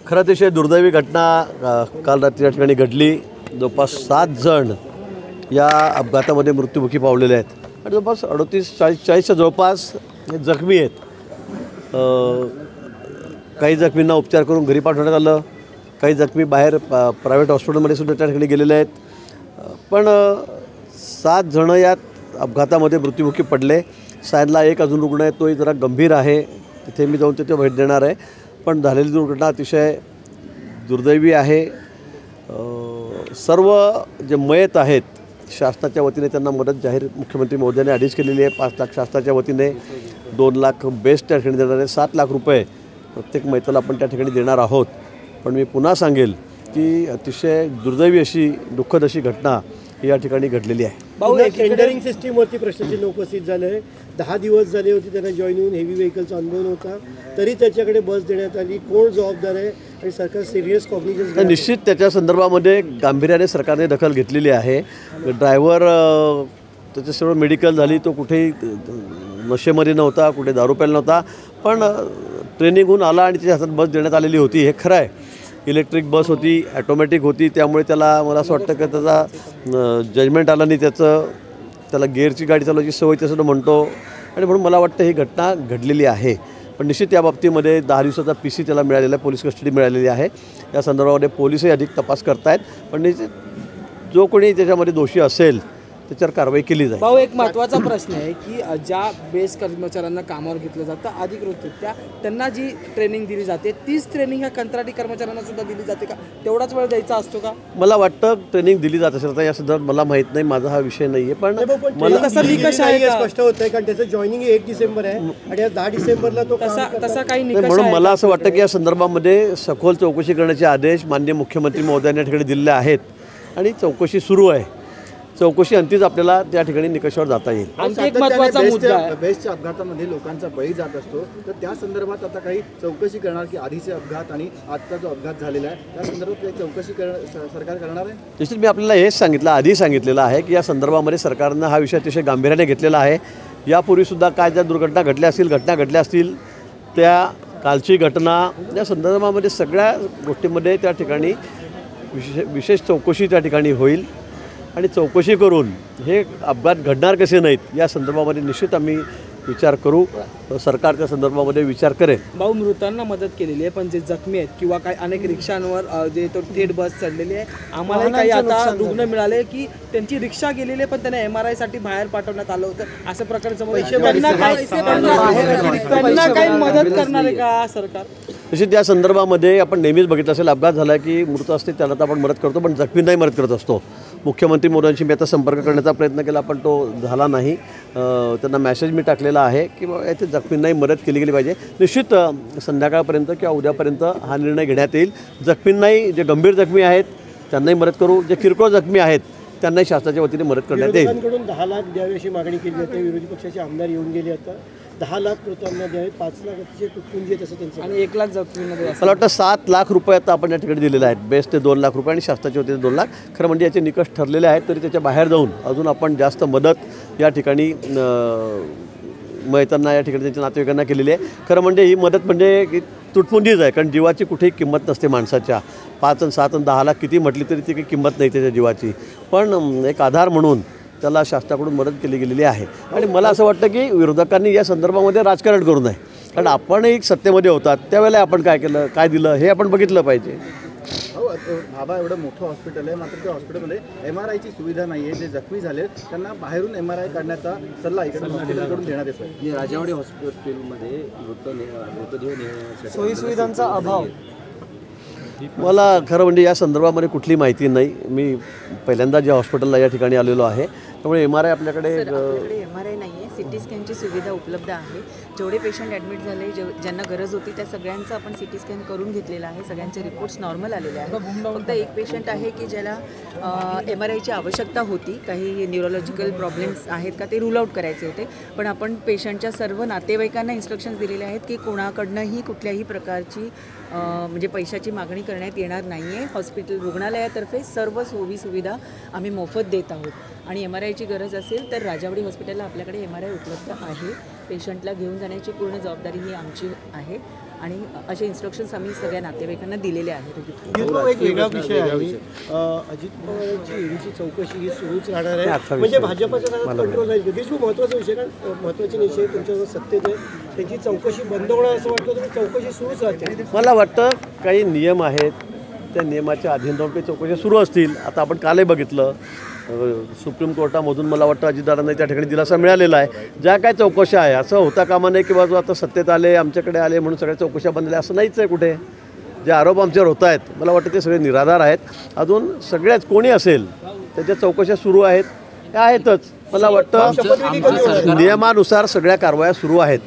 खरं अतिशय दुर्दैवी घटना काल रात्री या ठिकाणी घडली। जवळपास 7 जण या अपघातामध्ये मृत्युमुखी पावलेले आहेत आणि जवळपास 38-40च्या जवळपास जखमी आहेत। काही जखमींना उपचार करून घरी पाठवण्यात आलं, काही जखमी बाहेर प्रायव्हेट हॉस्पिटलमध्ये सुद्धा त्या ठिकाणी गेलेले आहेत। पण 7 जण या अपघातामध्ये मृत्युमुखी पडले। सायनला एक अजून रुग्ण आहे, तोही जरा गंभीर आहे, तिथे मी जाऊन तिथे भेट देणार आहे। पण झालेली दुर्घटना अतिशय दुर्दैवी आहे। सर्व जे मयत आहेत शासनाच्या वतीने त्यांना मदत जाहीर मुख्यमंत्री महोदयांनी आदेश केलेली आहे। 5 लाख शासनाच्या वतीने, 2 लाख बेस्ट त्या ठिकाणी देणार आहे, 7 लाख रुपये प्रत्येक मयताला आपण त्या ठिकाणी देणार आहोत। पण मी पुन्हा सांगेल की अतिशय दुर्दैवी अशी दुःखद अशी घटना या ठिकाणी घडलेली आहे। भाऊ, टेंडरिंग सिस्टीमवरती प्रश्नचिन्ह उपस्थित झाले आहे। 10 दिवस झाले होते त्यांना जॉईन होऊन, हेवी व्हेकलचा अनुभव नव्हता, तरी त्याच्याकडे बस देण्यात आली। कोण जबाबदार आहे आणि सरकार सिरियस कॉग्निजन्स? निश्चित त्याच्या संदर्भामध्ये गांभीर्याने सरकारने दखल घेतलेली आहे। ड्रायव्हर त्याचं सर्व मेडिकल झाली, तो कुठेही नशेमध्ये नव्हता, कुठे दारू प्यायला नव्हता, पण ट्रेनिंग होऊन आला आणि त्याच्या हातात बस देण्यात आलेली होती, हे खरं आहे। इलेक्ट्रिक बस होती, ॲटोमॅटिक होती, त्यामुळे त्याला मला असं वाटतं की त्याचा जजमेंट आला नाही, त्याला गेअरची गाडी चालवायची सवय तसं म्हणतो, आणि म्हणून मला वाटतं ही घटना घडलेली आहे। पण निश्चित या बाबतीमध्ये 10 दिवसाचा PC त्याला मिळालेला आहे, पोलीस कस्टडी मिळालेली आहे। या संदर्भामध्ये पोलीसही अधिक तपास करत आहेत, पण निश्चित जो कोणी त्याच्यामध्ये दोषी असेल त्याच्यावर कारवाई केली जाईल। भाऊ, एक महत्त्वाचा प्रश्न आहे की ज्या बेस कर्मचाऱ्यांना कामावर घेतलं जातं अधिकृतरित्या, त्यांना जी ट्रेनिंग दिली जाते तीच ट्रेनिंग ह्या कंत्राटी कर्मचाऱ्यांना सुद्धा दिली जाते का? तेवढाच वेळ द्यायचा असतो का? मला वाटतं ट्रेनिंग दिली जात असेल, तर या संदर्भात मला माहीत नाही, माझा हा विषय नाही आहे। पण मला तसं निकष आहे स्पष्ट होत आहे, कारण त्याचं जॉईनिंग 1 डिसेंबर आहे आणि 10 डिसेंबरला तो तसा काही निकष आहे? म्हणून मला असं वाटतं की या संदर्भामध्ये सखोल चौकशी करण्याचे आदेश माननीय मुख्यमंत्री महोदयांनी या ठिकाणी दिलेले आहेत आणि चौकशी सुरू आहे। चौकशी अंतीच आपल्याला त्या ठिकाणी निकषावर जाता येईल। आणखी एक महत्त्वाचा मुद्दा आहे, बेस्टच्या अपघातामध्ये लोकांचा बळी जात असतो, तर त्या संदर्भात आता काही चौकशी करणार की आधीचे अपघात आणि आजचा जो अपघात झालेला आहे त्या संदर्भात काही चौकशी सरकार करणार आहे? निश्चित मी आपल्याला हेच सांगितलं, आधी सांगितलेलं आहे की या संदर्भामध्ये सरकारनं हा विषय अतिशय गांभीर्याने घेतलेला आहे। यापूर्वीसुद्धा काय ज्या दुर्घटना घडल्या असतील त्या कालची घटना या संदर्भामध्ये सगळ्या गोष्टींमध्ये त्या ठिकाणी विशेष चौकशी त्या ठिकाणी होईल आणि चौकशी करून हे अपघात घडणार कसे नाहीत या संदर्भामध्ये निश्चित आम्ही विचार करू, सरकार त्या संदर्भामध्ये विचार करेल। भाऊ, मृतांना मदत केलेली आहे, पण जे जखमी आहेत किंवा काही अनेक रिक्षांवर जे तो थेट बस चढलेली आहे, आम्हाला काही आता रुग्ण मिळाले की त्यांची रिक्षा गेलेली आहे पण त्यांना MRI साठी बाहेर पाठवण्यात आलं होतं, असं प्रकारचं त्यांना काही मदत करणार आहे का सरकार? निश्चित या संदर्भामध्ये आपण नेहमीच बघितलं असेल, अपघात झाला की मृत असते त्याला तर आपण मदत करतो, पण जखमींनाही मदत करत असतो। मुख्यमंत्री मोदयांशी मी आता संपर्क करण्याचा प्रयत्न केला, पण तो झाला नाही। त्यांना मेसेज मी टाकलेला आहे की बाबा याचे जखमींनाही मदत केली गेली पाहिजे। निश्चित संध्याकाळपर्यंत किंवा उद्यापर्यंत हा निर्णय घेण्यात येईल। जखमींनाही, जे गंभीर जखमी आहेत त्यांनाही मदत करू, जे किरकोळ जखमी आहेत त्यांनाही शासनाच्या वतीने मदत करण्यात येईल। विरोधकांकडून 10 लाख द्यावी अशी मागणी केली जाते, विरोधी पक्षाचे आमदार येऊन गेले, आता 10 लाख मृतांना द्यावे, 5 लाख अतिशय तुटपुंजी आहेत असं त्यांचं, आणि 1 लाख जखमींमध्ये मला वाटतं 7 लाख रुपये आता आपण या ठिकाणी दिलेले आहेत। बेस्ट ते 2 लाख रुपये आणि शासनाच्या वतीने 2 लाख। खरं म्हणजे याचे निकष ठरलेले आहेत, तरी त्याच्या बाहेर जाऊन अजून आपण जास्त मदत या ठिकाणी मयतांना या ठिकाणी त्यांच्या नातेवाईकांना केलेली आहे। खरं म्हणजे ही मदत म्हणजे तुटपुंजीच आहे, कारण जीवाची कुठेही किंमत नसते माणसाच्या। 5 आणि 7 आणि 10 लाख किती म्हटली तरी ती काही किंमत नाही त्याच्या जीवाची, पण एक आधार म्हणून त्याला शासनाकडून मदत केली गेलेली आहे। आणि मला असं वाटतं की विरोधकांनी या संदर्भामध्ये राजकारण करू नये, कारण आपणही सत्तेमध्ये होतात त्यावेळेला आपण काय केलं, काय दिलं हे आपण बघितलं पाहिजे। भाभा एवढं मोठं हॉस्पिटल आहे, मात्र त्या हॉस्पिटलमध्ये MRIची सुविधा नाही आहे। जे जखमी झाले त्यांना बाहेरून MRI काढण्याचा सल्ला इकडे हॉस्पिटलकडून देण्यात येतो। राजावाडी हॉस्पिटलमध्ये मृतदेह नेण्यासाठी सोयी सुविधांचा अभाव, मला खरं म्हणजे या संदर्भामध्ये कुठली माहिती नाही। मी पहिल्यांदा ज्या हॉस्पिटलला या ठिकाणी आलेलो आहे, त्यामुळे MRI आपल्याकडे MRI नाही आहे, CT स्कॅनची सुविधा उपलब्ध आहे। जेवढे पेशंट ॲडमिट झाले, ज्यांना गरज होती त्या सगळ्यांचं आपण CT स्कॅन करून घेतलेला आहे, सगळ्यांचे रिपोर्ट्स नॉर्मल आलेले आहेत। फक्त एक पेशंट आहे की ज्याला MRIची आवश्यकता होती, काही न्यूरोलॉजिकल प्रॉब्लेम्स आहेत का ते रूल आउट करायचे होते, पण आपण पेशंटच्या सर्व नातेवाईकांना इन्स्ट्रक्शन्स दिलेले आहेत की कोणाकडनंही कुठल्याही प्रकारची म्हणजे पैशाची मागणी करण्यात येणार नाही आहे। हॉस्पिटल रुग्णालयातर्फे सर्व सोयी सुविधा आम्ही मोफत देत आहोत आणि MRI आयची गरज असेल तर राजावडी हॉस्पिटलला आपल्याकडे MRI उपलब्ध आहे. पेशंटला घेऊन जाण्याची पूर्ण जबाबदारी ही आमची आहे आणि असे इन्स्ट्रक्शन्स आम्ही सगळ्या नातेवाईकांना दिलेले आहेत. तो एक वेगळा विषय आहे. अजित पवारांची ईडीची चौकशी ही सुरूच राहणार आहे. म्हणजे भाजपचा कंट्रोल राहील. योगेश महत्त्वाचा विषय, कारण महत्त्वाचे विषय तुमच्यावर सत्तेत आहे, त्यांची चौकशी बंद होणार असं वाटतं, तर चौकशी सुरूच राहते. मला वाटतं काही नियम आहेत, त्या नियमाच्या अधीन राहून काही चौकशा सुरू असतील. आता आपण कालही बघितलं सुप्रीम कोर्टामधून मला वाटतं अजितदादांना त्या ठिकाणी दिलासा मिळालेला आहे. ज्या काय चौकशा आहे असं होता कामा नये की बाजू आता सत्तेत आले आमच्याकडे आले म्हणून सगळ्या चौकशा बंद झाल्या असं नाहीच आहे कुठे. जे आरोप आमच्यावर होत आहेत मला वाटतं ते सगळे निराधार आहेत. अजून सगळ्याच कोणी असेल त्याच्या चौकशा सुरू आहेत, त्या आहेतच. मला वाटतं नियमानुसार सगळ्या कारवाया सुरू आहेत.